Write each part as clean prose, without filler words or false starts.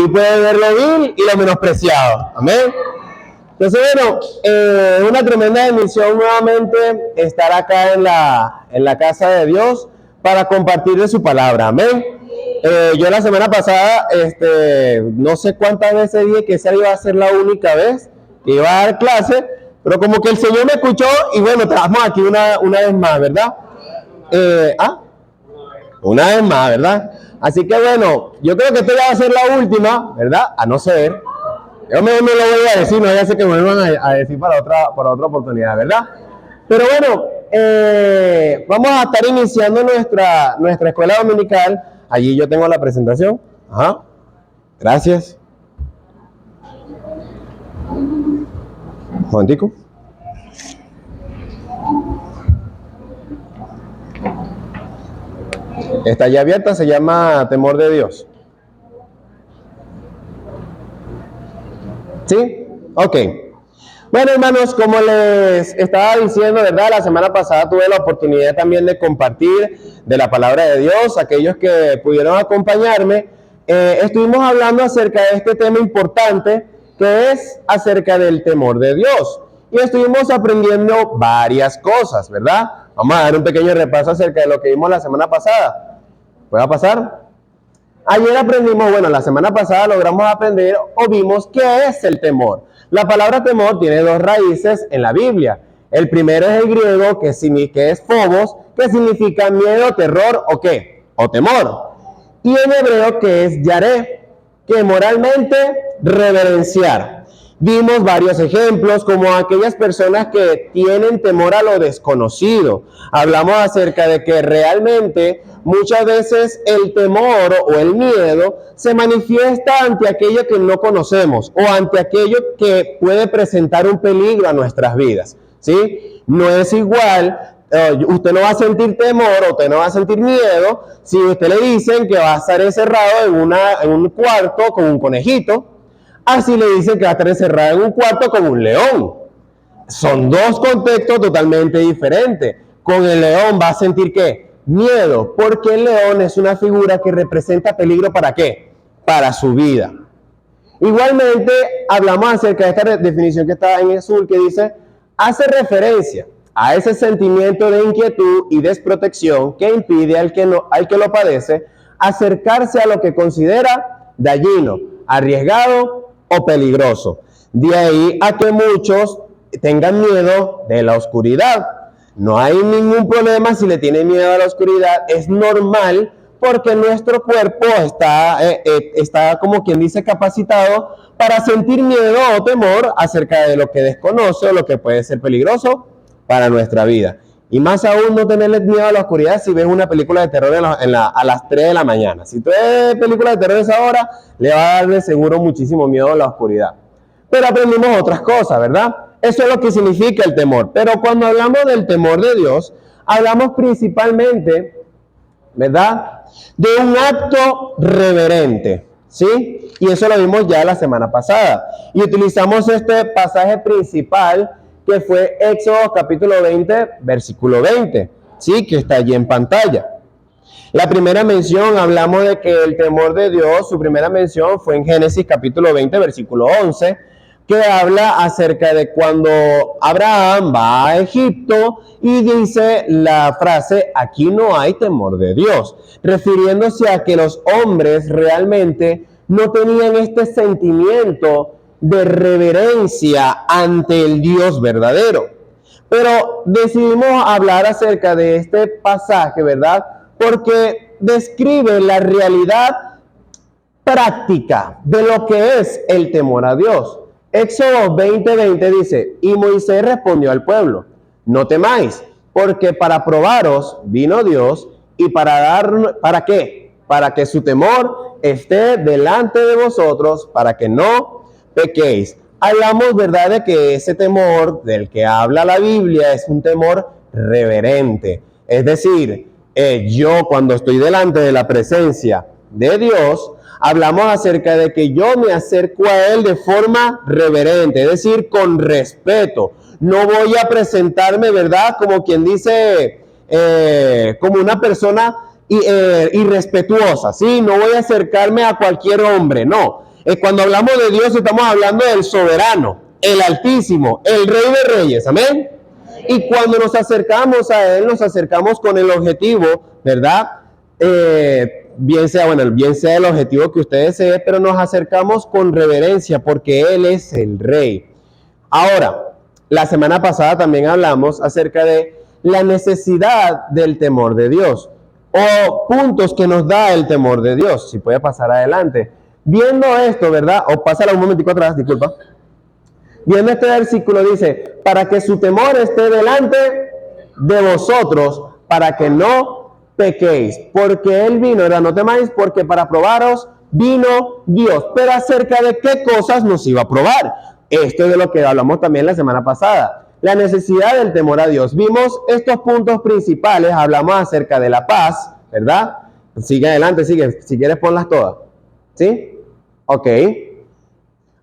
y puede ver lo vil y lo menospreciado. Amén. Entonces, bueno, es una tremenda bendición nuevamente estar acá en la casa de Dios para compartir de su palabra. Amén. Yo la semana pasada, no sé cuántas veces dije que esa iba a ser la única vez que iba a dar clase, pero como que el Señor me escuchó y bueno, estamos aquí una vez más, ¿verdad? Una vez más, ¿verdad? Así que bueno, yo creo que esta ya va a ser la última, ¿verdad? A no ser, yo no lo voy a decir, no voy a hacer que me vuelvan a decir para otra oportunidad, ¿verdad? Pero bueno, vamos a estar iniciando nuestra escuela dominical. Allí yo tengo la presentación. Ajá. Gracias. Un momentico. Está ya abierta, se llama Temor de Dios. ¿Sí? Ok. Bueno, hermanos, como les estaba diciendo, ¿verdad? La semana pasada tuve la oportunidad también de compartir de la palabra de Dios. Aquellos que pudieron acompañarme, estuvimos hablando acerca de este tema importante, que es acerca del temor de Dios. Y estuvimos aprendiendo varias cosas, ¿verdad? Vamos a dar un pequeño repaso acerca de lo que vimos la semana pasada. ¿Puede pasar? Ayer aprendimos, bueno, la semana pasada logramos aprender o vimos qué es el temor. La palabra temor tiene dos raíces en la Biblia. El primero es el griego, que es phobos, que significa miedo, terror o qué, o temor. Y en hebreo, que es yaré, que moralmente reverenciar. Vimos varios ejemplos, como aquellas personas que tienen temor a lo desconocido. Hablamos acerca de que realmente muchas veces el temor o el miedo se manifiesta ante aquello que no conocemos o ante aquello que puede presentar un peligro a nuestras vidas, ¿sí? No es igual, usted no va a sentir temor o usted no va a sentir miedo si usted le dicen que va a estar encerrado en un cuarto con un conejito, así le dicen que va a estar encerrado en un cuarto con un león. Son dos contextos totalmente diferentes. Con el león va a sentir ¿qué? Miedo, porque el león es una figura que representa peligro ¿para qué? Para su vida. Igualmente, hablamos acerca de esta definición que está en azul, que dice, hace referencia a ese sentimiento de inquietud y desprotección que impide al que lo padece acercarse a lo que considera dañino, arriesgado o peligroso. De ahí a que muchos tengan miedo de la oscuridad. No hay ningún problema si le tiene miedo a la oscuridad, es normal porque nuestro cuerpo está como quien dice capacitado para sentir miedo o temor acerca de lo que desconoce o lo que puede ser peligroso para nuestra vida. Y más aún no tenerle miedo a la oscuridad si ves una película de terror a las 3 de la mañana. Si tú ves película de terror a esa hora, le va a dar de seguro muchísimo miedo a la oscuridad. Pero aprendimos otras cosas, ¿verdad? Eso es lo que significa el temor. Pero cuando hablamos del temor de Dios, hablamos principalmente, ¿verdad?, de un acto reverente, ¿sí? Y eso lo vimos ya la semana pasada. Y utilizamos este pasaje principal que fue Éxodo capítulo 20, versículo 20, ¿sí? Que está allí en pantalla. La primera mención, hablamos de que el temor de Dios, su primera mención fue en Génesis capítulo 20, versículo 11, que habla acerca de cuando Abraham va a Egipto y dice la frase, aquí no hay temor de Dios, refiriéndose a que los hombres realmente no tenían este sentimiento de reverencia ante el Dios verdadero. Pero decidimos hablar acerca de este pasaje, ¿verdad?, porque describe la realidad práctica de lo que es el temor a Dios. Éxodo 20:20 dice, y Moisés respondió al pueblo, no temáis, porque para probaros vino Dios y ¿para qué? Para que su temor esté delante de vosotros, para que no pequéis. Hablamos, ¿verdad?, de que ese temor del que habla la Biblia es un temor reverente. Es decir, yo cuando estoy delante de la presencia de Dios, hablamos acerca de que yo me acerco a Él de forma reverente, es decir, con respeto. No voy a presentarme, ¿verdad?, como quien dice, como una persona irrespetuosa, ¿sí? No voy a acercarme a cualquier hombre, no. Cuando hablamos de Dios estamos hablando del soberano, el altísimo, el rey de reyes, amén. Y cuando nos acercamos a Él, nos acercamos con el objetivo, ¿verdad? Bien sea el objetivo que usted desee, pero nos acercamos con reverencia porque Él es el rey. Ahora, la semana pasada también hablamos acerca de la necesidad del temor de Dios o puntos que nos da el temor de Dios. Si puede pasar adelante. Viendo esto, ¿verdad? O pásala un momentico atrás, disculpa. Viendo este versículo dice, para que su temor esté delante de vosotros, para que no pequéis, porque Él vino, ¿verdad? No temáis, porque para probaros vino Dios. Pero acerca de qué cosas nos iba a probar. Esto es de lo que hablamos también la semana pasada. La necesidad del temor a Dios. Vimos estos puntos principales, hablamos acerca de la paz, ¿verdad? Sigue adelante, sigue, si quieres ponlas todas. ¿Sí? Ok.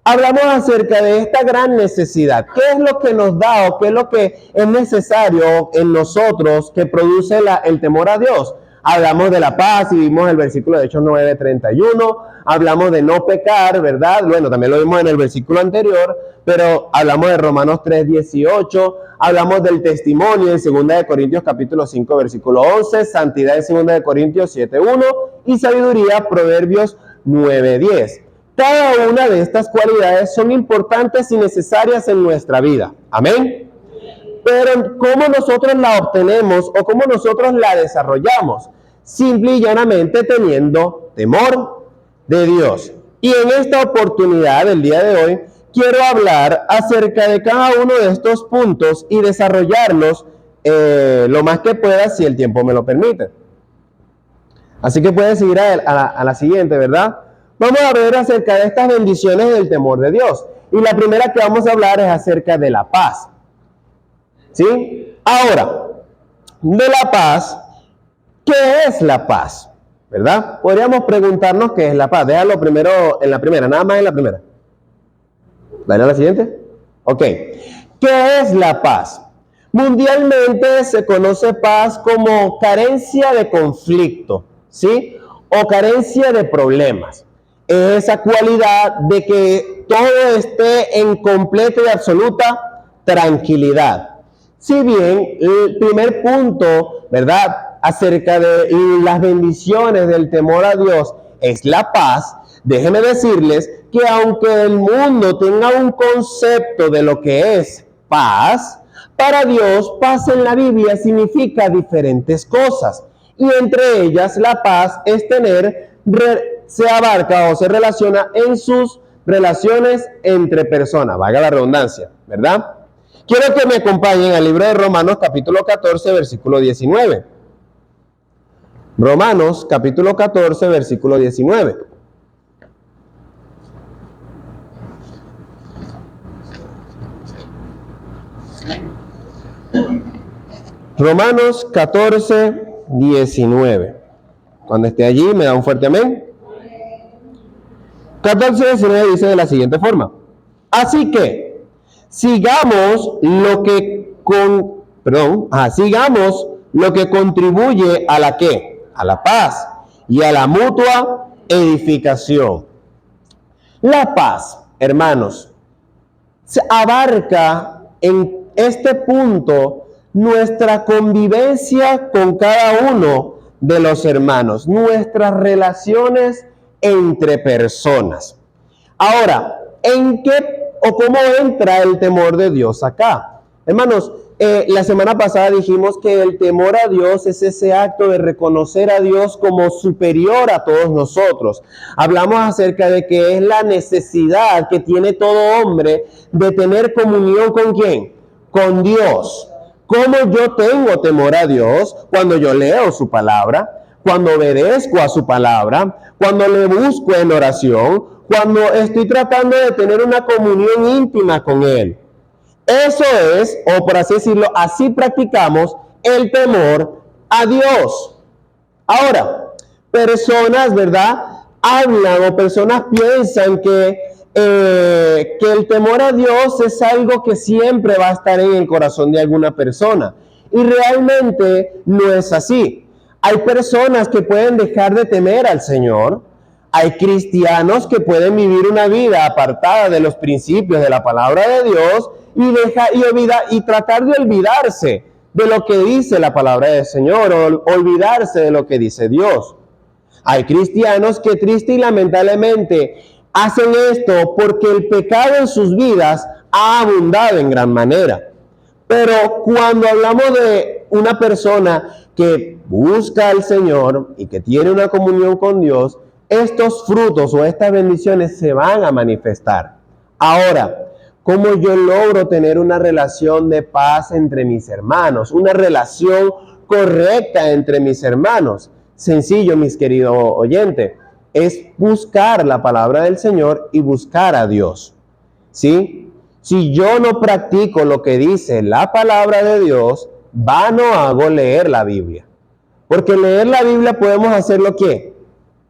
Hablamos acerca de esta gran necesidad. ¿Qué es lo que nos da o qué es lo que es necesario en nosotros que produce el temor a Dios? Hablamos de la paz y vimos el versículo de Hechos 9:31. Hablamos de no pecar, ¿verdad? Bueno, también lo vimos en el versículo anterior, pero hablamos de Romanos 3:18. Hablamos del testimonio en 2 Corintios capítulo 5, versículo 11. Santidad en 2 Corintios 7:1. Y sabiduría, Proverbios 9:10. Cada una de estas cualidades son importantes y necesarias en nuestra vida. Amén. Pero ¿cómo nosotros la obtenemos o cómo nosotros la desarrollamos? Simple y llanamente teniendo temor de Dios. Y en esta oportunidad del día de hoy, quiero hablar acerca de cada uno de estos puntos y desarrollarlos lo más que pueda si el tiempo me lo permite. Así que puede seguir a la siguiente, ¿verdad? Vamos a ver acerca de estas bendiciones del temor de Dios. Y la primera que vamos a hablar es acerca de la paz. ¿Sí? Ahora, de la paz, ¿qué es la paz? ¿Verdad? Podríamos preguntarnos qué es la paz. Déjalo primero en la primera, nada más en la primera. ¿Dale a la siguiente? Ok. ¿Qué es la paz? Mundialmente se conoce paz como carencia de conflicto, ¿sí? O carencia de problemas. Esa cualidad de que todo esté en completa y absoluta tranquilidad. Si bien el primer punto, ¿verdad?, acerca de las bendiciones del temor a Dios es la paz, déjenme decirles que aunque el mundo tenga un concepto de lo que es paz, para Dios paz en la Biblia significa diferentes cosas. Y entre ellas la paz es se abarca o se relaciona en sus relaciones entre personas, valga la redundancia, ¿verdad? Quiero que me acompañen al libro de Romanos capítulo 14, versículo 19. Romanos capítulo 14, versículo 19. Romanos 14, 19. Cuando esté allí, me da un fuerte amén. 14, 19 dice de la siguiente forma. Así que, sigamos lo que contribuye a la ¿qué? A la paz y a la mutua edificación. La paz, hermanos, se abarca en este punto nuestra convivencia con cada uno de los hermanos, nuestras relaciones entre personas. Ahora, ¿en qué o cómo entra el temor de Dios acá? Hermanos, la semana pasada dijimos que el temor a Dios es ese acto de reconocer a Dios como superior a todos nosotros. Hablamos acerca de que es la necesidad que tiene todo hombre de tener comunión ¿con quién? Con Dios. ¿Cómo yo tengo temor a Dios? Cuando yo leo su palabra, cuando obedezco a su palabra, cuando le busco en oración, cuando estoy tratando de tener una comunión íntima con Él. Eso es, o por así decirlo, así practicamos el temor a Dios. Ahora, personas, ¿verdad?, hablan o personas piensan que el temor a Dios es algo que siempre va a estar en el corazón de alguna persona. Y realmente no es así. Hay personas que pueden dejar de temer al Señor. Hay cristianos que pueden vivir una vida apartada de los principios de la palabra de Dios y tratar de olvidarse de lo que dice la palabra del Señor, o olvidarse de lo que dice Dios. Hay cristianos que triste y lamentablemente hacen esto porque el pecado en sus vidas ha abundado en gran manera. Pero cuando hablamos de una persona que busca al Señor y que tiene una comunión con Dios, estos frutos o estas bendiciones se van a manifestar. Ahora, ¿cómo yo logro tener una relación de paz entre mis hermanos? Una relación correcta entre mis hermanos. Sencillo, mis queridos oyentes, es buscar la palabra del Señor y buscar a Dios. ¿Sí? Si yo no practico lo que dice la palabra de Dios, vano hago leer la Biblia. Porque leer la Biblia podemos hacerlo ¿qué?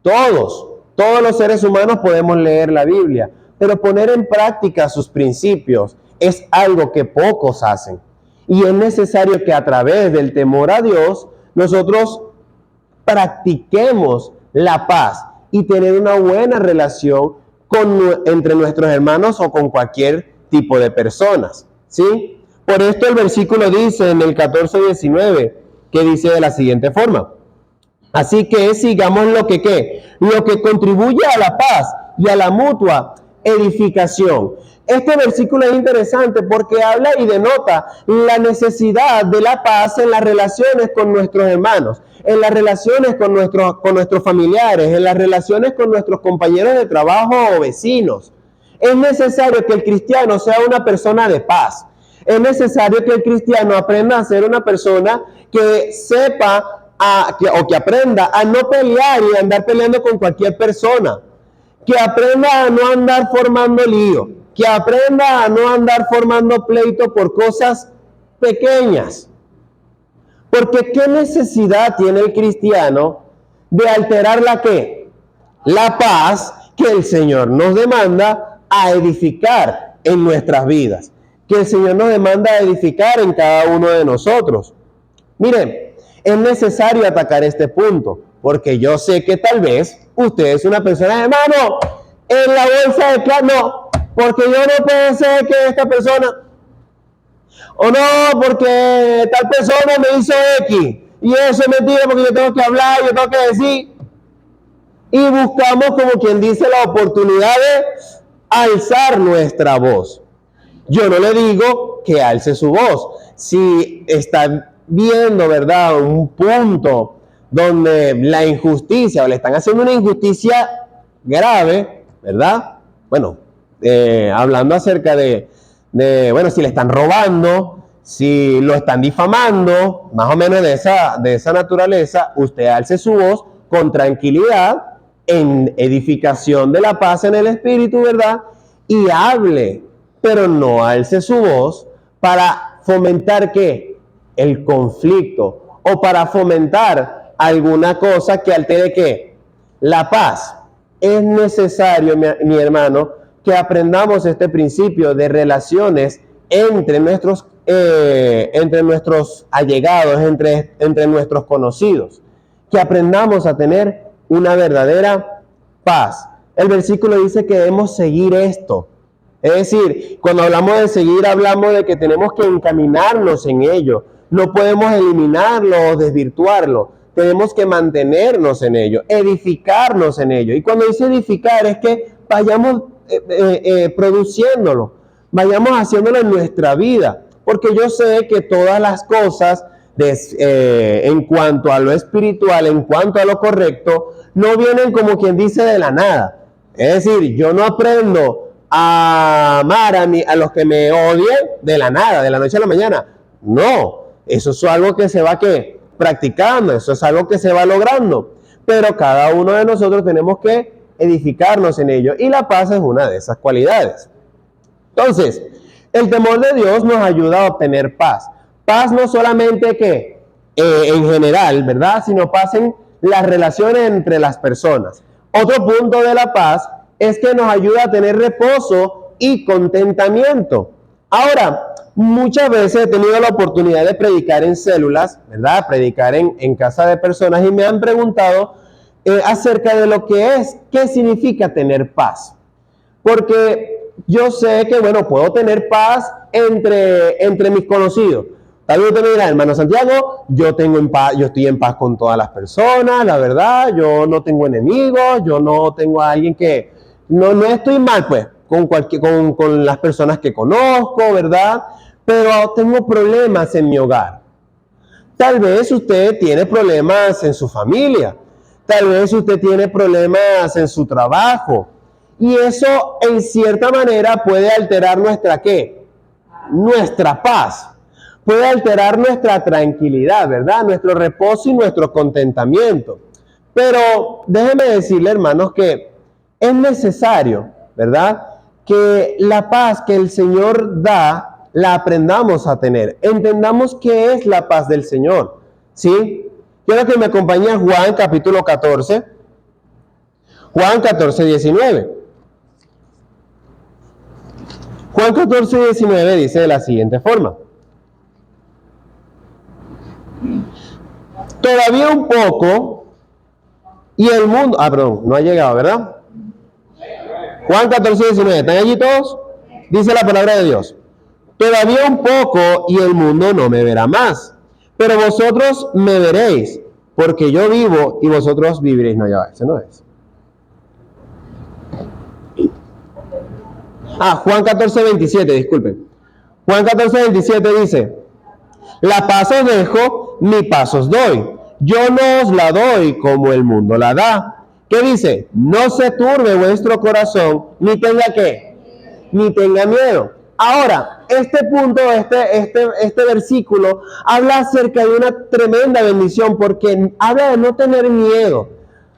Todos los seres humanos podemos leer la Biblia, pero poner en práctica sus principios es algo que pocos hacen. Y es necesario que a través del temor a Dios, nosotros practiquemos la paz y tener una buena relación entre nuestros hermanos o con cualquier tipo de personas, ¿sí? Por esto el versículo dice en el 14:19, que dice de la siguiente forma: así que sigamos lo que contribuye a la paz y a la mutua edificación. Este versículo es interesante porque habla y denota la necesidad de la paz en las relaciones con nuestros hermanos, en las relaciones con nuestros familiares, en las relaciones con nuestros compañeros de trabajo o vecinos. Es necesario que el cristiano sea una persona de paz. Es necesario que el cristiano aprenda a ser una persona que sepa que aprenda a no pelear y a andar peleando con cualquier persona. Que aprenda a no andar formando lío. Que aprenda a no andar formando pleito por cosas pequeñas. Porque ¿qué necesidad tiene el cristiano de alterar la paz que el Señor nos demanda a edificar en nuestras vidas? Que el Señor nos demanda a edificar en cada uno de nosotros. Miren, es necesario atacar este punto, porque yo sé que tal vez usted es una persona, hermano, en la bolsa de plata, no, porque yo no puedo ser que esta persona, o no, porque tal persona me hizo X, y eso es mentira porque yo tengo que hablar, yo tengo que decir, y buscamos, como quien dice, la oportunidad de alzar nuestra voz. Yo no le digo que alce su voz. Si está viendo, ¿verdad?, un punto donde la injusticia, o le están haciendo una injusticia grave, ¿verdad? Bueno, hablando acerca bueno, si le están robando, si lo están difamando, más o menos de esa naturaleza, usted alce su voz con tranquilidad, en edificación de la paz en el espíritu, ¿verdad? Y hable, pero no alce su voz para fomentar ¿qué? El conflicto, o para fomentar alguna cosa que altere ¿qué? La paz. Es necesario, mi hermano, que aprendamos este principio de relaciones entre nuestros allegados, entre nuestros conocidos, que aprendamos a tener una verdadera paz. El versículo dice que debemos seguir esto. Es decir, cuando hablamos de seguir, hablamos de que tenemos que encaminarnos en ello. No podemos eliminarlo o desvirtuarlo. Tenemos que mantenernos en ello, edificarnos en ello. Y cuando dice edificar es que vayamos produciéndolo, vayamos haciéndolo en nuestra vida. Porque yo sé que todas las cosas en cuanto a lo espiritual, en cuanto a lo correcto, no vienen como quien dice de la nada. Es decir, yo no aprendo a amar a los que me odien de la nada, de la noche a la mañana. No, eso es algo que se va practicando, eso es algo que se va logrando. Pero cada uno de nosotros tenemos que edificarnos en ello, y la paz es una de esas cualidades. Entonces, el temor de Dios nos ayuda a obtener paz. Paz no solamente en general, ¿verdad? Sino paz en las relaciones entre las personas. Otro punto de la paz es que nos ayuda a tener reposo y contentamiento. Ahora, muchas veces he tenido la oportunidad de predicar en células, ¿verdad? Predicar en casa de personas, y me han preguntado acerca de lo que es, qué significa tener paz. Porque yo sé que, bueno, puedo tener paz entre mis conocidos. Tal vez usted me dirá, hermano Santiago, yo estoy en paz con todas las personas, la verdad, yo no tengo enemigos, yo no tengo a alguien que, no estoy mal, pues, con las personas que conozco, ¿verdad? Pero tengo problemas en mi hogar. Tal vez usted tiene problemas en su familia, tal vez usted tiene problemas en su trabajo, y eso en cierta manera puede alterar nuestra ¿qué? Nuestra paz. Puede alterar nuestra tranquilidad, ¿verdad? Nuestro reposo y nuestro contentamiento. Pero déjeme decirle, hermanos, que es necesario, ¿verdad? Que la paz que el Señor da, la aprendamos a tener. Entendamos qué es la paz del Señor, ¿sí? Quiero que me acompañe a Juan capítulo 14. Juan 14, 19. Juan 14, 19 dice de la siguiente forma. Todavía un poco y el mundo... perdón, no ha llegado, ¿verdad? Juan 14, 19. ¿Están allí todos? Dice la palabra de Dios. Todavía un poco y el mundo no me verá más. Pero vosotros me veréis, porque yo vivo y vosotros viviréis. No, ya va, ese no es. Juan 14, 27, disculpen. Juan 14, 27 dice: la paz os dejo, mi paz os doy. Yo no os la doy como el mundo la da. ¿Qué dice? No se turbe vuestro corazón, ni tenga ¿qué? Ni tenga miedo. Ahora, este punto, este versículo habla acerca de una tremenda bendición, porque habla de no tener miedo.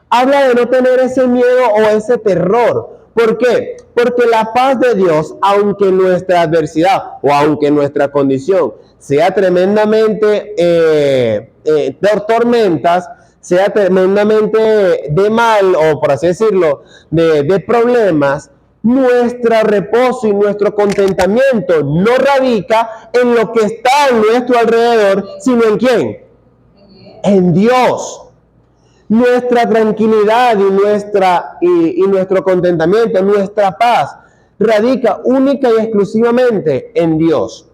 Habla de no tener ese miedo o ese terror. ¿Por qué? Porque la paz de Dios, aunque nuestra adversidad o aunque nuestra condición sea tremendamente de tormentas, sea tremendamente de mal, o por así decirlo, de problemas, nuestro reposo y nuestro contentamiento no radica en lo que está a nuestro alrededor, sino en ¿quién? En Dios. Nuestra tranquilidad y nuestro contentamiento, nuestra paz, radica única y exclusivamente en Dios.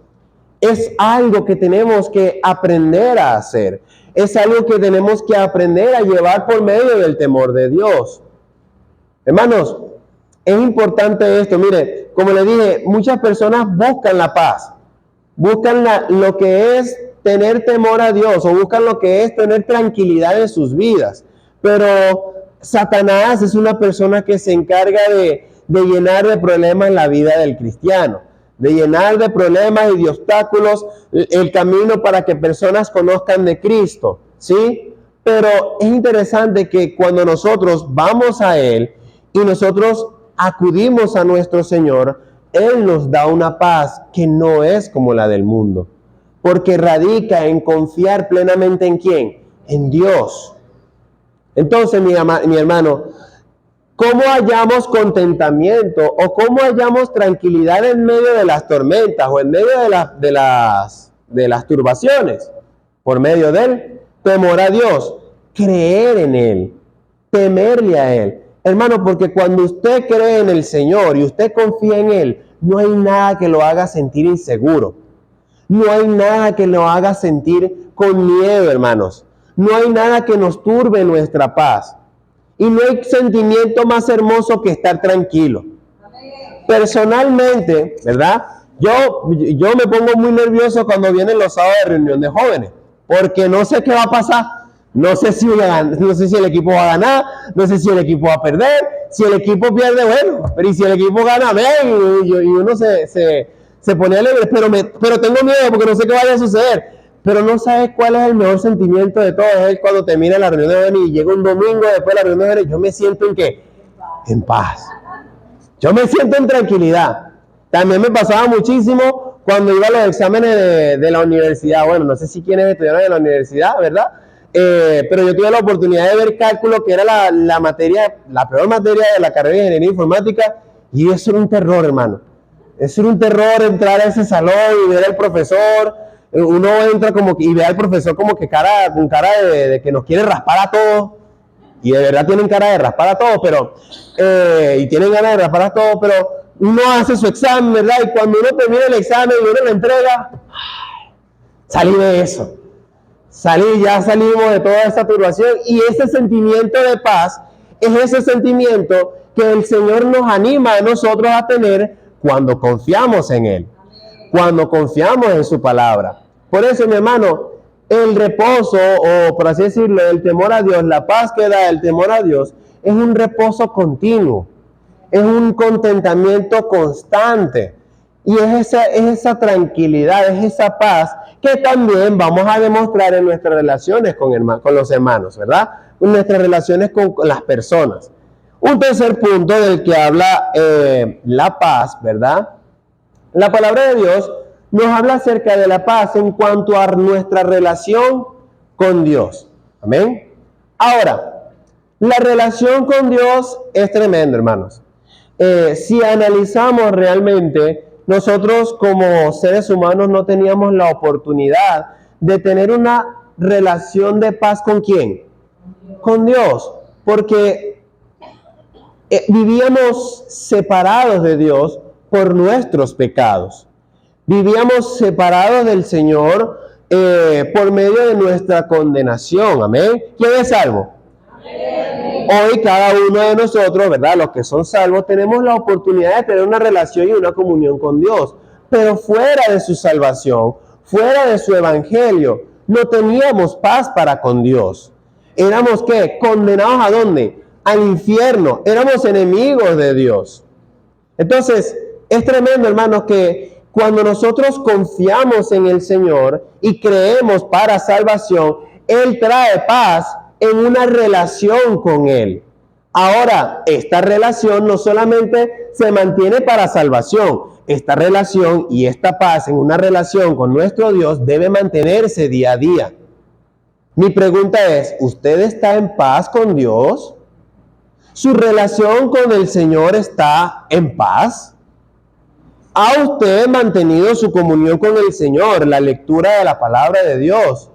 Es algo que tenemos que aprender a hacer. Es algo que tenemos que aprender a llevar por medio del temor de Dios. Hermanos, es importante esto. Mire, como les dije, muchas personas buscan la paz. Buscan lo que es tener temor a Dios, o buscan lo que es tener tranquilidad en sus vidas. Pero Satanás es una persona que se encarga de llenar de problemas la vida del cristiano, de llenar de problemas y de obstáculos el camino para que personas conozcan de Cristo, ¿sí? Pero es interesante que cuando nosotros vamos a Él y nosotros acudimos a nuestro Señor, Él nos da una paz que no es como la del mundo, porque radica en confiar plenamente ¿en quién? En Dios. Entonces, mi hermano, ¿cómo hallamos contentamiento o cómo hallamos tranquilidad en medio de las tormentas o en medio de las turbaciones? Por medio del temor a Dios, creer en Él, temerle a Él. Hermano, porque cuando usted cree en el Señor y usted confía en Él, no hay nada que lo haga sentir inseguro. No hay nada que lo haga sentir con miedo, hermanos. No hay nada que nos turbe nuestra paz. Y no hay sentimiento más hermoso que estar tranquilo. Personalmente, ¿verdad? Yo me pongo muy nervioso cuando vienen los sábados de reunión de jóvenes, porque no sé qué va a pasar. No sé si el equipo va a ganar, no sé si el equipo va a perder. Si el equipo pierde, bueno, pero y si el equipo gana, ven, y uno se pone alegre, pero tengo miedo porque no sé qué vaya a suceder. Pero no sabes cuál es el mejor sentimiento de todo. Es cuando termina la reunión de jóvenes y llega un domingo después de la reunión de jóvenes, yo me siento ¿en qué? En paz. Yo me siento en tranquilidad. También me pasaba muchísimo cuando iba a los exámenes de la universidad. Bueno, no sé si quienes estudiaron en la universidad, ¿verdad? Pero yo tuve la oportunidad de ver cálculo, que era la peor materia de la carrera de ingeniería informática, y eso era un terror, hermano. Eso era un terror, entrar a ese salón y ver al profesor. Uno entra y ve al profesor como que con cara de que nos quiere raspar a todos. y de verdad tienen cara de raspar a todos, pero, y tienen ganas de raspar a todos, pero uno hace su examen, ¿verdad? Y cuando uno termina el examen y uno lo entrega, salí de eso. Ya salimos de toda esa turbación, y ese sentimiento de paz es ese sentimiento que el Señor nos anima a nosotros a tener cuando confiamos en Él, cuando confiamos en su palabra. Por eso, mi hermano, el reposo, o por así decirlo, el temor a Dios, la paz que da el temor a Dios, es un reposo continuo, es un contentamiento constante, y es esa tranquilidad, es esa paz que también vamos a demostrar en nuestras relaciones con los hermanos, ¿verdad? En nuestras relaciones con las personas. Un tercer punto del que habla la paz, ¿verdad? La palabra de Dios nos habla acerca de la paz en cuanto a nuestra relación con Dios. Amén. Ahora, la relación con Dios es tremenda, hermanos. Si analizamos realmente, nosotros como seres humanos no teníamos la oportunidad de tener una relación de paz ¿con quién? Con Dios, porque vivíamos separados de Dios por nuestros pecados. Vivíamos separados del Señor por medio de nuestra condenación. Amén. ¿Quién es salvo? Amén. Hoy cada uno de nosotros, ¿verdad? Los que son salvos, tenemos la oportunidad de tener una relación y una comunión con Dios. Pero fuera de su salvación, fuera de su evangelio, no teníamos paz para con Dios. Éramos, ¿qué? ¿Condenados a dónde? Al infierno. Éramos enemigos de Dios. Entonces, es tremendo, hermanos, que cuando nosotros confiamos en el Señor y creemos para salvación, Él trae paz en una relación con Él. Ahora, esta relación no solamente se mantiene para salvación, esta relación y esta paz en una relación con nuestro Dios debe mantenerse día a día. Mi pregunta es, ¿usted está en paz con Dios? ¿Su relación con el Señor está en paz? ¿Ha usted mantenido su comunión con el Señor? La lectura de la palabra de Dios,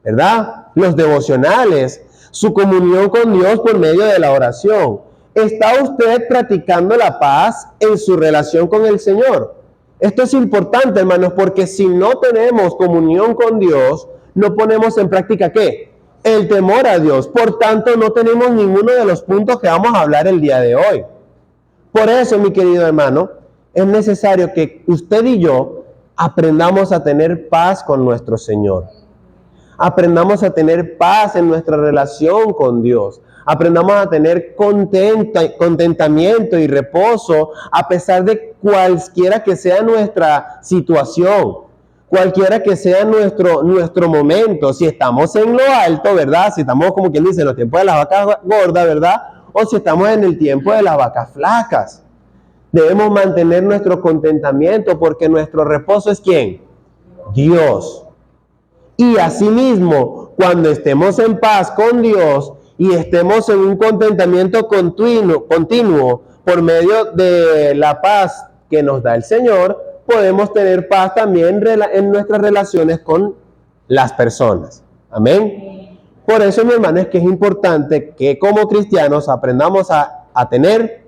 ¿verdad? Los devocionales, su comunión con Dios por medio de la oración. ¿Está usted practicando la paz en su relación con el Señor? Esto es importante, hermanos, porque si no tenemos comunión con Dios, no ponemos en práctica ¿qué? El temor a Dios. Por tanto, no tenemos ninguno de los puntos que vamos a hablar el día de hoy. Por eso, mi querido hermano, es necesario que usted y yo aprendamos a tener paz con nuestro Señor. Aprendamos a tener paz en nuestra relación con Dios. Aprendamos a tener contentamiento y reposo a pesar de cualquiera que sea nuestra situación, cualquiera que sea nuestro momento. Si estamos en lo alto, ¿verdad? Si estamos, como quien dice, en los tiempos de las vacas gordas, ¿verdad? O si estamos en el tiempo de las vacas flacas. Debemos mantener nuestro contentamiento porque nuestro reposo es ¿quién? Dios. Y asimismo, cuando estemos en paz con Dios y estemos en un contentamiento continuo por medio de la paz que nos da el Señor, podemos tener paz también en nuestras relaciones con las personas. Amén. Por eso, mi hermano, es que es importante que como cristianos aprendamos a tener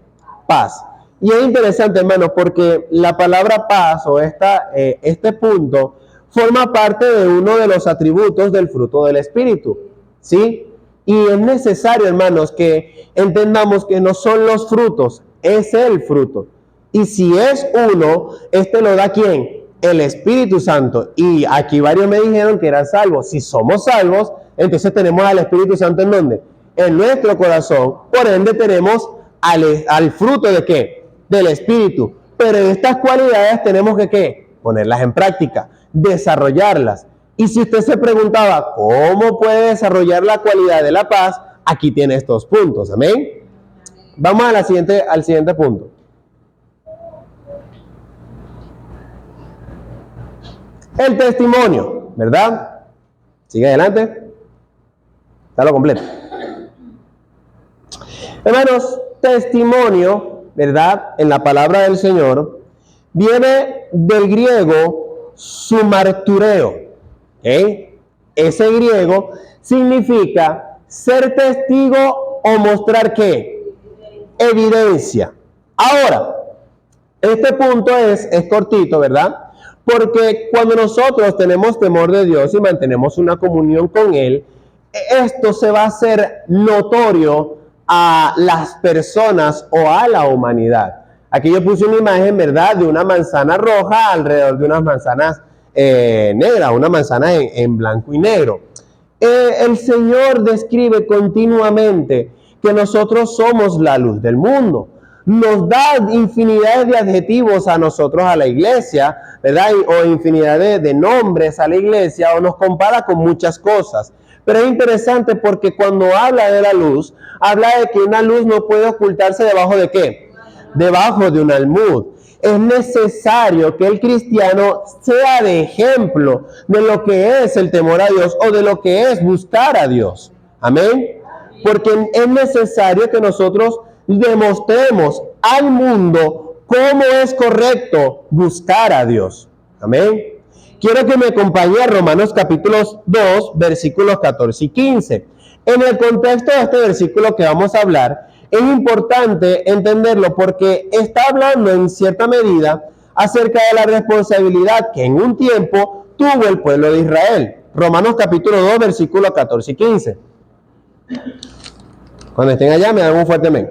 paz. Y es interesante, hermano, porque la palabra paz o este punto forma parte de uno de los atributos del fruto del Espíritu, ¿sí? Y es necesario, hermanos, que entendamos que no son los frutos, es el fruto. Y si es uno, lo da ¿quién? El Espíritu Santo. Y aquí varios me dijeron que eran salvos. Si somos salvos, entonces tenemos al Espíritu Santo ¿en dónde? En nuestro corazón. Por ende tenemos al fruto ¿de qué? Del Espíritu. Pero estas cualidades tenemos que ¿qué? Ponerlas en práctica, desarrollarlas. Y si usted se preguntaba cómo puede desarrollar la cualidad de la paz, aquí tiene estos puntos. Amén. Vamos al siguiente punto. El testimonio, ¿verdad? Sigue adelante. Está lo completo. Hermanos, testimonio, ¿verdad? En la palabra del Señor, viene del griego sumartureo. ¿Okay? Ese griego significa ser testigo o mostrar ¿qué? Evidencia. Ahora, este punto es cortito, ¿verdad? Porque cuando nosotros tenemos temor de Dios y mantenemos una comunión con Él, esto se va a hacer notorio a las personas o a la humanidad. Aquí yo puse una imagen, ¿verdad?, de una manzana roja alrededor de unas manzanas negras, una manzana en blanco y negro. El Señor describe continuamente que nosotros somos la luz del mundo. Nos da infinidad de adjetivos a nosotros, a la iglesia, ¿verdad? O infinidad de nombres a la iglesia, o nos compara con muchas cosas. Pero es interesante porque cuando habla de la luz, habla de que una luz no puede ocultarse debajo de ¿qué? Debajo de un almud. Es necesario que el cristiano sea de ejemplo de lo que es el temor a Dios o de lo que es buscar a Dios. Amén. Porque es necesario que nosotros demostremos al mundo cómo es correcto buscar a Dios. Amén. Quiero que me acompañe a Romanos capítulo 2, versículos 14 y 15. En el contexto de este versículo que vamos a hablar, es importante entenderlo porque está hablando en cierta medida acerca de la responsabilidad que en un tiempo tuvo el pueblo de Israel. Romanos capítulo 2, versículos 14 y 15. Cuando estén allá me dan un fuerte amén.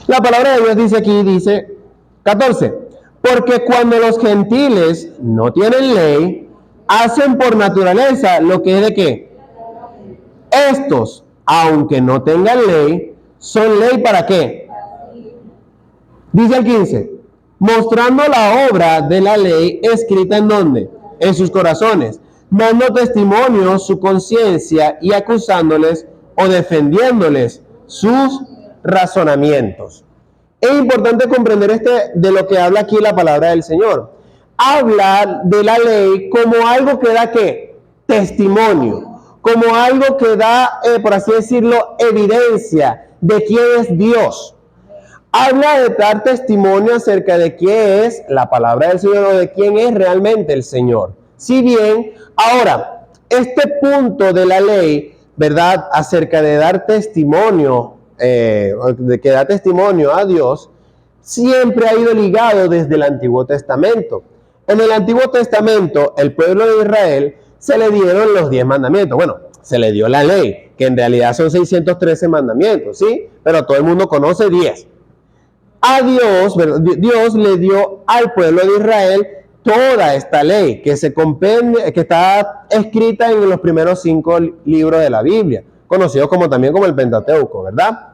La palabra de Dios dice aquí, dice 14, porque cuando los gentiles no tienen ley, hacen por naturaleza lo que es de qué. Estos, aunque no tengan ley, son ley para qué. Dice el 15, mostrando la obra de la ley escrita en ¿dónde? En sus corazones, dando testimonio su conciencia y acusándoles o defendiéndoles sus razonamientos. Es importante comprender de lo que habla aquí la palabra del Señor. Habla de la ley como algo que da ¿qué? Testimonio, como algo que da, por así decirlo, evidencia de quién es Dios. Habla de dar testimonio acerca de quién es la palabra del Señor o de quién es realmente el Señor. Si bien, ahora, este punto de la ley, ¿verdad?, acerca de dar testimonio, de que da testimonio a Dios, siempre ha ido ligado desde el Antiguo Testamento. En el Antiguo Testamento, el pueblo de Israel se le dieron los 10 mandamientos. Bueno, se le dio la ley, que en realidad son 613 mandamientos, ¿sí? Pero todo el mundo conoce 10. A Dios, Dios le dio al pueblo de Israel toda esta ley que está escrita en los primeros 5 libros de la Biblia, conocidos también como el Pentateuco, ¿verdad?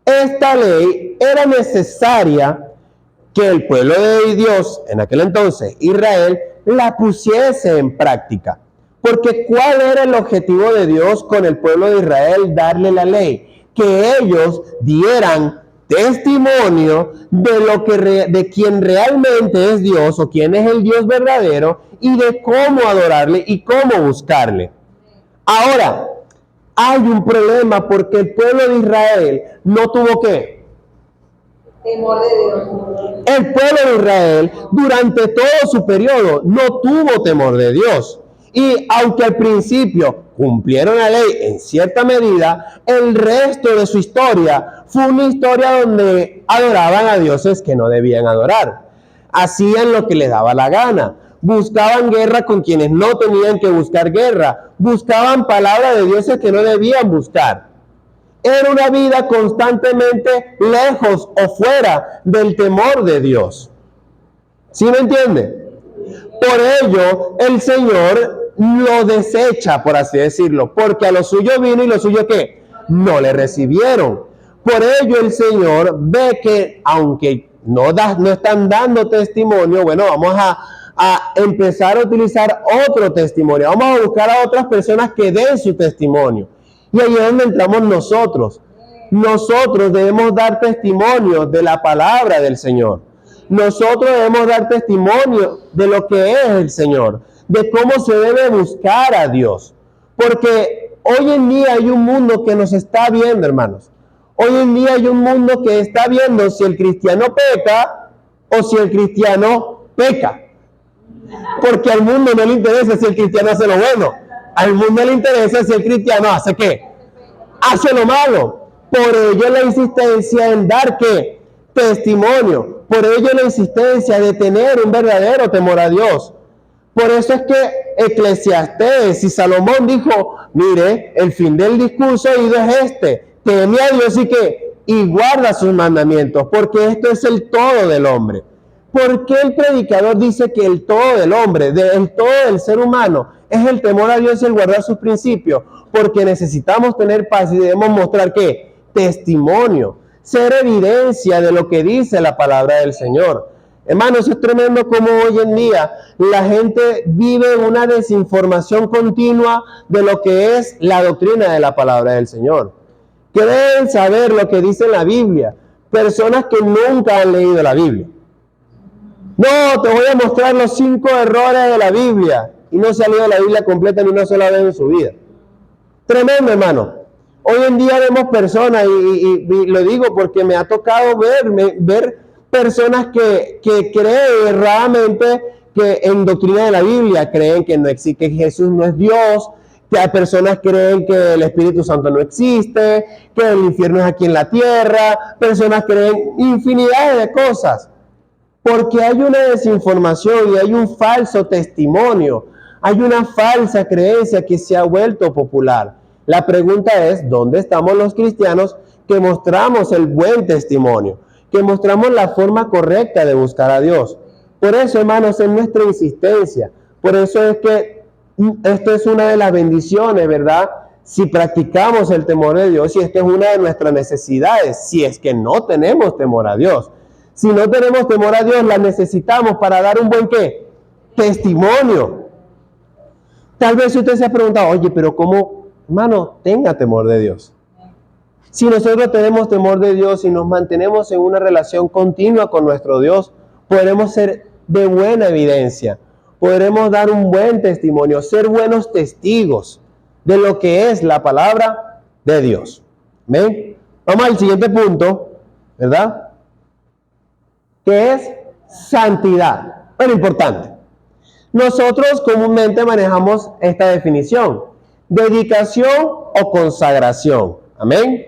Esta ley era necesaria que el pueblo de Dios, en aquel entonces, Israel, la pusiese en práctica. Porque ¿cuál era el objetivo de Dios con el pueblo de Israel? Darle la ley. Que ellos dieran testimonio de quien realmente es Dios o quién es el Dios verdadero y de cómo adorarle y cómo buscarle. Ahora, hay un problema porque el pueblo de Israel no tuvo ¿qué? Temor de Dios. El pueblo de Israel durante todo su periodo no tuvo temor de Dios. Y aunque al principio cumplieron la ley en cierta medida, el resto de su historia fue una historia donde adoraban a dioses que no debían adorar. Hacían lo que les daba la gana. Buscaban guerra con quienes no tenían que buscar guerra. Buscaban palabra de dioses que no debían buscar. Era una vida constantemente lejos o fuera del temor de Dios. ¿Sí me entiende? Por ello, el Señor lo desecha, por así decirlo, porque a lo suyo vino y lo suyo ¿qué? No le recibieron. Por ello, el Señor ve que, aunque no están dando testimonio, bueno, vamos a empezar a utilizar otro testimonio. Vamos a buscar a otras personas que den su testimonio. Y ahí es donde entramos nosotros. Nosotros debemos dar testimonio de la palabra del Señor. Nosotros debemos dar testimonio de lo que es el Señor, de cómo se debe buscar a Dios. Porque hoy en día hay un mundo que nos está viendo, hermanos. Hoy en día hay un mundo que está viendo si el cristiano peca o si el cristiano peca. Porque al mundo no le interesa si el cristiano hace lo bueno. Al mundo le interesa si el cristiano hace ¿qué? hace lo malo. Por ello la insistencia en dar ¿qué? Testimonio. Por ello la insistencia de tener un verdadero temor a Dios. Por eso es que Eclesiastés y Salomón dijo, mire, el fin del discurso oído es este, teme a Dios y guarda sus mandamientos, porque esto es el todo del hombre. ¿Por qué el predicador dice que el todo del hombre, el todo del ser humano, es el temor a Dios y el guardar sus principios? Porque necesitamos tener paz y debemos mostrar ¿qué? Testimonio, ser evidencia de lo que dice la palabra del Señor. Hermanos, es tremendo como hoy en día la gente vive una desinformación continua de lo que es la doctrina de la palabra del Señor. Creen saber lo que dice la Biblia, personas que nunca han leído la Biblia. No, te voy a mostrar los 5 errores de la Biblia, y no se ha leído la Biblia completa ni una sola vez en su vida. Tremendo, hermano. Hoy en día vemos personas, y lo digo porque me ha tocado ver personas que creen erradamente que en doctrina de la Biblia creen que no existe, que Jesús no es Dios, que hay personas que creen que el Espíritu Santo no existe, que el infierno es aquí en la tierra, personas creen infinidad de cosas, porque hay una desinformación y hay un falso testimonio, hay una falsa creencia que se ha vuelto popular. La pregunta es, ¿dónde estamos los cristianos que mostramos el buen testimonio? Que mostramos la forma correcta de buscar a Dios. Por eso, hermanos, es nuestra insistencia. Por eso es que esto es una de las bendiciones, ¿verdad? Si practicamos el temor de Dios, y esta es una de nuestras necesidades, si es que no tenemos temor a Dios. Si no tenemos temor a Dios, la necesitamos para dar un buen ¿qué? Testimonio. Tal vez usted se ha preguntado, oye, pero ¿cómo, hermano, tenga temor de Dios? Si nosotros tenemos temor de Dios y nos mantenemos en una relación continua con nuestro Dios, podremos ser de buena evidencia, podremos dar un buen testimonio, ser buenos testigos de lo que es la palabra de Dios. ¿Ven? Vamos al siguiente punto, ¿verdad? Que es santidad. Bueno, importante. Nosotros comúnmente manejamos esta definición: dedicación o consagración. Amén.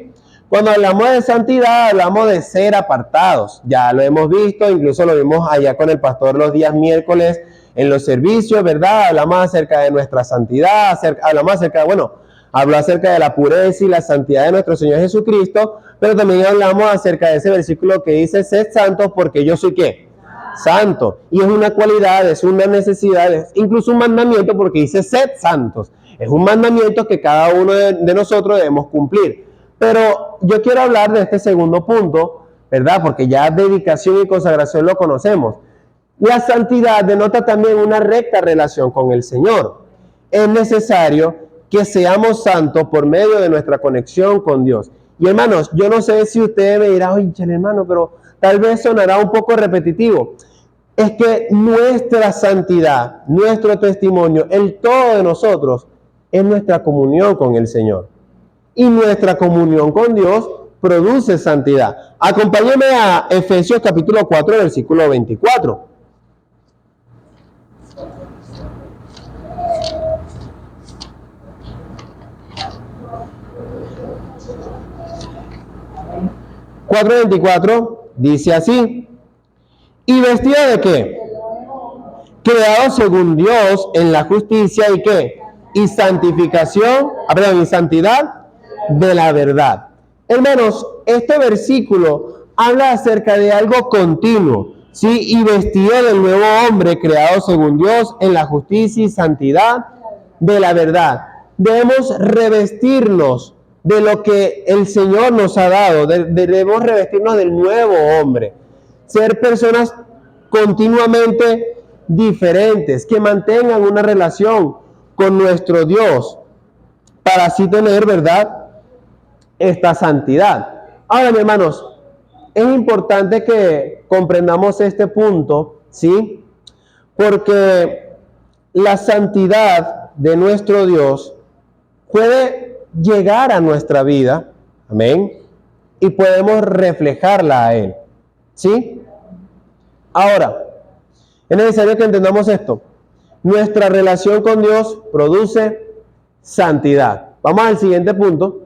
Cuando hablamos de santidad, hablamos de ser apartados. Ya lo hemos visto, incluso lo vimos allá con el pastor los días miércoles en los servicios, ¿verdad? Hablamos acerca de nuestra santidad, habló acerca de la pureza y la santidad de nuestro Señor Jesucristo, pero también hablamos acerca de ese versículo que dice, sed santos porque yo soy ¿qué? Santo. Y es una cualidad, es una necesidad, es incluso un mandamiento porque dice sed santos. Es un mandamiento que cada uno de nosotros debemos cumplir. Pero yo quiero hablar de este segundo punto, ¿verdad? Porque ya dedicación y consagración lo conocemos. La santidad denota también una recta relación con el Señor. Es necesario que seamos santos por medio de nuestra conexión con Dios. Y hermanos, yo no sé si usted me dirá, oye, hermano, pero tal vez sonará un poco repetitivo. Es que nuestra santidad, nuestro testimonio, el todo de nosotros, es nuestra comunión con el Señor. Y nuestra comunión con Dios produce santidad. Acompáñeme a Efesios capítulo 4, versículo 24. (4:24) dice así: ¿y vestido de qué? Creado según Dios en la justicia y qué? Y santificación, y santidad de la verdad. Hermanos, este versículo habla acerca de algo continuo, ¿sí? Y vestido del nuevo hombre creado según Dios en la justicia y santidad de la verdad. Debemos revestirnos de lo que el Señor nos ha dado, debemos revestirnos del nuevo hombre, ser personas continuamente diferentes, que mantengan una relación con nuestro Dios, para así tener, ¿verdad?, esta santidad. Ahora, mis hermanos, es importante que comprendamos este punto, ¿sí? Porque la santidad de nuestro Dios puede llegar a nuestra vida, amén, y podemos reflejarla a Él, ¿sí? Ahora, es necesario que entendamos esto. Nuestra relación con Dios produce santidad. Vamos al siguiente punto.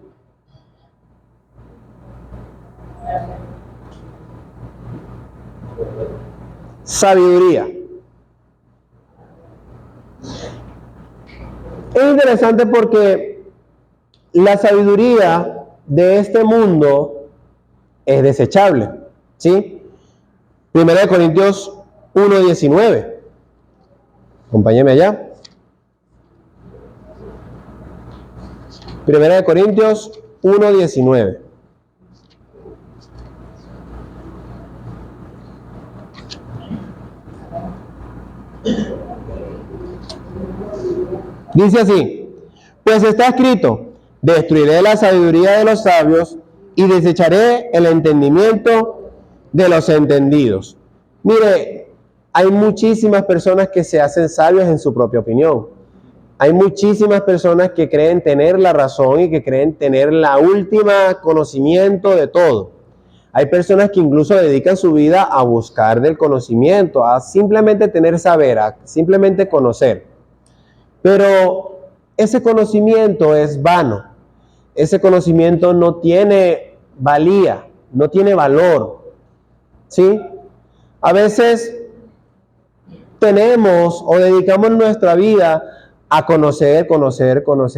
sabiduría. Es interesante porque la sabiduría de este mundo es desechable, ¿sí? 1 Corintios 1:19. Acompáñeme allá. 1 Corintios 1:19. Dice así: pues está escrito, destruiré la sabiduría de los sabios y desecharé el entendimiento de los entendidos. Mire, hay muchísimas personas que se hacen sabias en su propia opinión. Hay muchísimas personas que creen tener la razón y que creen tener la última conocimiento de todo. Hay personas que incluso dedican su vida a buscar del conocimiento, a simplemente tener saber, a simplemente conocer. Pero ese conocimiento es vano. Ese conocimiento no tiene valía, no tiene valor. ¿Sí? A veces tenemos o dedicamos nuestra vida a conocer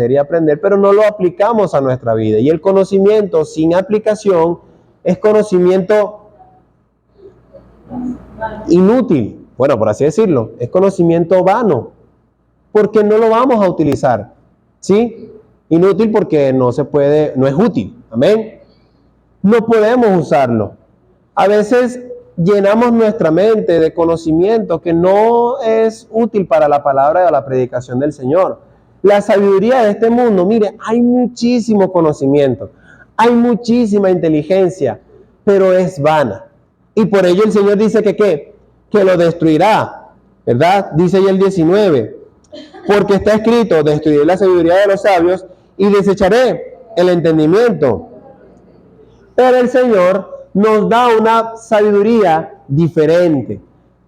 y aprender, pero no lo aplicamos a nuestra vida. Y el conocimiento sin aplicación es conocimiento inútil, bueno, por así decirlo, es conocimiento vano, porque no lo vamos a utilizar, ¿sí? Inútil porque no se puede, no es útil, amén. No podemos usarlo. A veces llenamos nuestra mente de conocimiento que no es útil para la palabra o la predicación del Señor. La sabiduría de este mundo, mire, hay muchísimo conocimiento, hay muchísima inteligencia, pero es vana. Y por ello el Señor dice que ¿qué? Que lo destruirá, ¿verdad? Dice ahí el 19, porque está escrito, destruiré la sabiduría de los sabios y desecharé el entendimiento. Pero el Señor nos da una sabiduría diferente.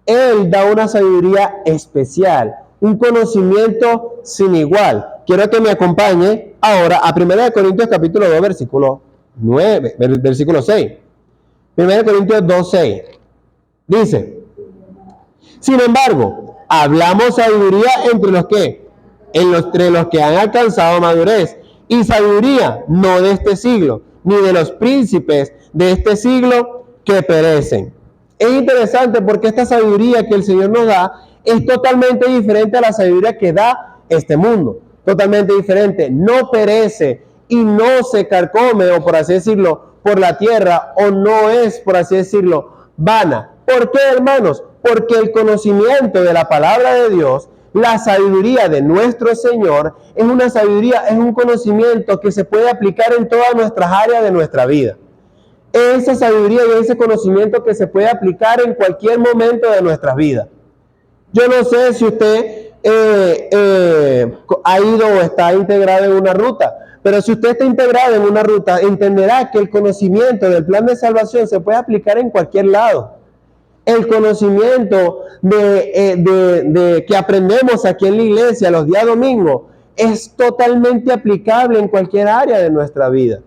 Él da una sabiduría especial, un conocimiento sin igual. Quiero que me acompañe ahora a 1 Corintios capítulo 2, versículo 9, versículo 6. 1 Corintios 2, 6. Dice: sin embargo, hablamos sabiduría entre los que, entre los que han alcanzado madurez, y sabiduría no de este siglo, ni de los príncipes de este siglo que perecen. Es interesante porque esta sabiduría que el Señor nos da es totalmente diferente a la sabiduría que da este mundo. Totalmente diferente. No perece y no se carcome, o por así decirlo, por la tierra, o no es, por así decirlo, vana. ¿Por qué, hermanos? Porque el conocimiento de la palabra de Dios, la sabiduría de nuestro Señor, es una sabiduría, es un conocimiento que se puede aplicar en todas nuestras áreas de nuestra vida. Esa sabiduría y ese conocimiento que se puede aplicar en cualquier momento de nuestras vidas. Yo no sé si usted ha ido o está integrado en una ruta, pero si usted está integrado en una ruta, entenderá que el conocimiento del plan de salvación se puede aplicar en cualquier lado. El conocimiento que aprendemos aquí en la iglesia los días domingos es totalmente aplicable en cualquier área de nuestra vida.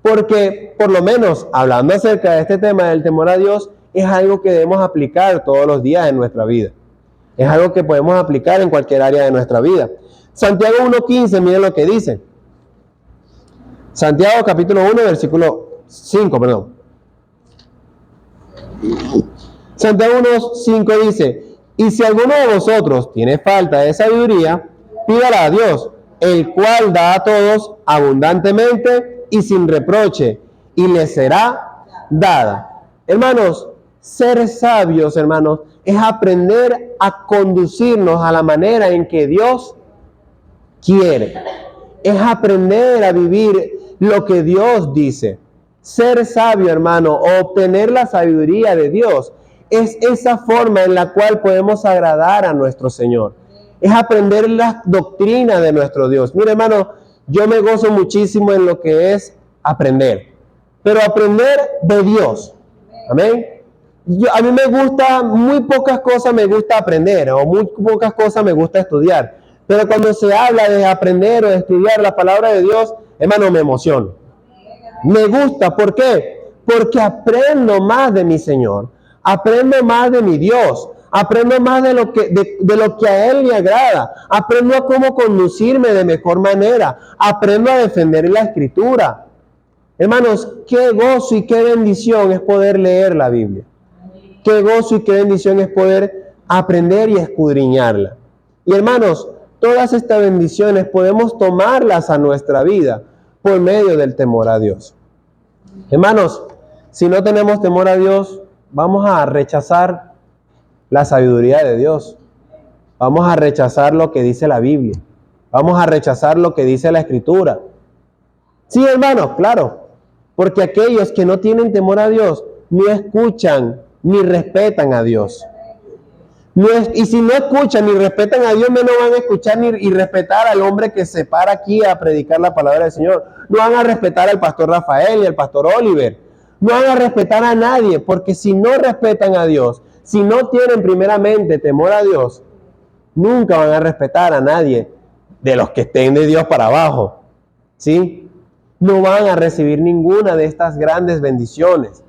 Porque, por lo menos, hablando acerca de este tema del temor a Dios, es algo que debemos aplicar todos los días en nuestra vida. Es algo que podemos aplicar en cualquier área de nuestra vida. Santiago 1:15, miren lo que dice. Santiago capítulo 1, versículo 5, perdón. Santiago 1:5 dice: y si alguno de vosotros tiene falta de sabiduría, pídala a Dios, el cual da a todos abundantemente y sin reproche, y le será dada. Hermanos, ser sabios, hermanos, es aprender a conducirnos a la manera en que Dios quiere. Es aprender a vivir lo que Dios dice. Ser sabio, hermano, o obtener la sabiduría de Dios, es esa forma en la cual podemos agradar a nuestro Señor. Es aprender la doctrina de nuestro Dios. Mire, hermano, yo me gozo muchísimo en lo que es aprender, pero aprender de Dios. Amén. A mí me gusta, muy pocas cosas me gusta aprender, o muy pocas cosas me gusta estudiar. Pero cuando se habla de aprender o de estudiar la palabra de Dios, hermano, me emociono. Me gusta, ¿por qué? Porque aprendo más de mi Señor. Aprendo más de mi Dios. Aprendo más de lo que a Él le agrada. Aprendo a cómo conducirme de mejor manera. Aprendo a defender la Escritura. Hermanos, qué gozo y qué bendición es poder leer la Biblia. Qué gozo y qué bendición es poder aprender y escudriñarla. Y hermanos, todas estas bendiciones podemos tomarlas a nuestra vida por medio del temor a Dios. Hermanos, si no tenemos temor a Dios, vamos a rechazar la sabiduría de Dios. Vamos a rechazar lo que dice la Biblia. Vamos a rechazar lo que dice la Escritura. Sí, hermanos, claro, porque aquellos que no tienen temor a Dios no escuchan ni respetan a Dios. Y si no escuchan ni respetan a Dios, menos van a escuchar y respetar al hombre que se para aquí a predicar la palabra del Señor. No van a respetar al pastor Rafael y al pastor Oliver. No van a respetar a nadie, porque si no respetan a Dios, si no tienen primeramente temor a Dios, nunca van a respetar a nadie de los que estén de Dios para abajo. ¿Sí? No van a recibir ninguna de estas grandes bendiciones.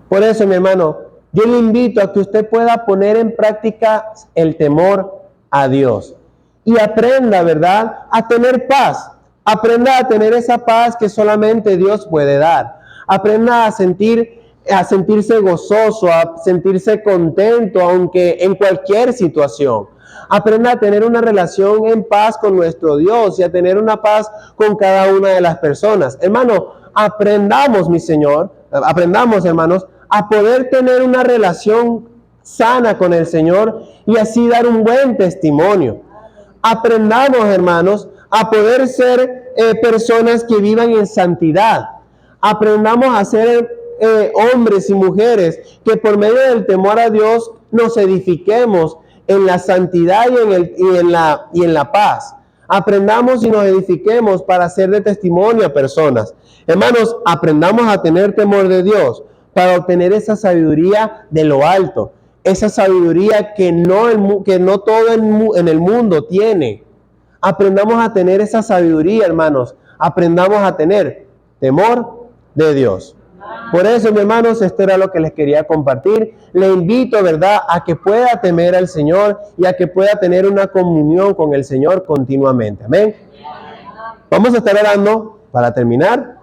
Por eso, mi hermano, yo le invito a que usted pueda poner en práctica el temor a Dios y aprenda, ¿verdad?, a tener paz. Aprenda a tener esa paz que solamente Dios puede dar. Aprenda a sentirse gozoso, a sentirse contento, aunque en cualquier situación. Aprenda a tener una relación en paz con nuestro Dios y a tener una paz con cada una de las personas. Hermano, aprendamos, hermanos, a poder tener una relación sana con el Señor y así dar un buen testimonio. Aprendamos, hermanos, a poder ser personas que vivan en santidad. Aprendamos a ser hombres y mujeres que por medio del temor a Dios nos edifiquemos en la santidad y en la paz. Aprendamos y nos edifiquemos para ser de testimonio a personas. Hermanos, aprendamos a tener temor de Dios para obtener esa sabiduría de lo alto, esa sabiduría que no todo en el mundo tiene. Aprendamos a tener esa sabiduría, hermanos. Aprendamos a tener temor de Dios. Por eso, mis hermanos, esto era lo que les quería compartir. Le invito, ¿verdad?, a que pueda temer al Señor y a que pueda tener una comunión con el Señor continuamente. Amén. Vamos a estar orando para terminar.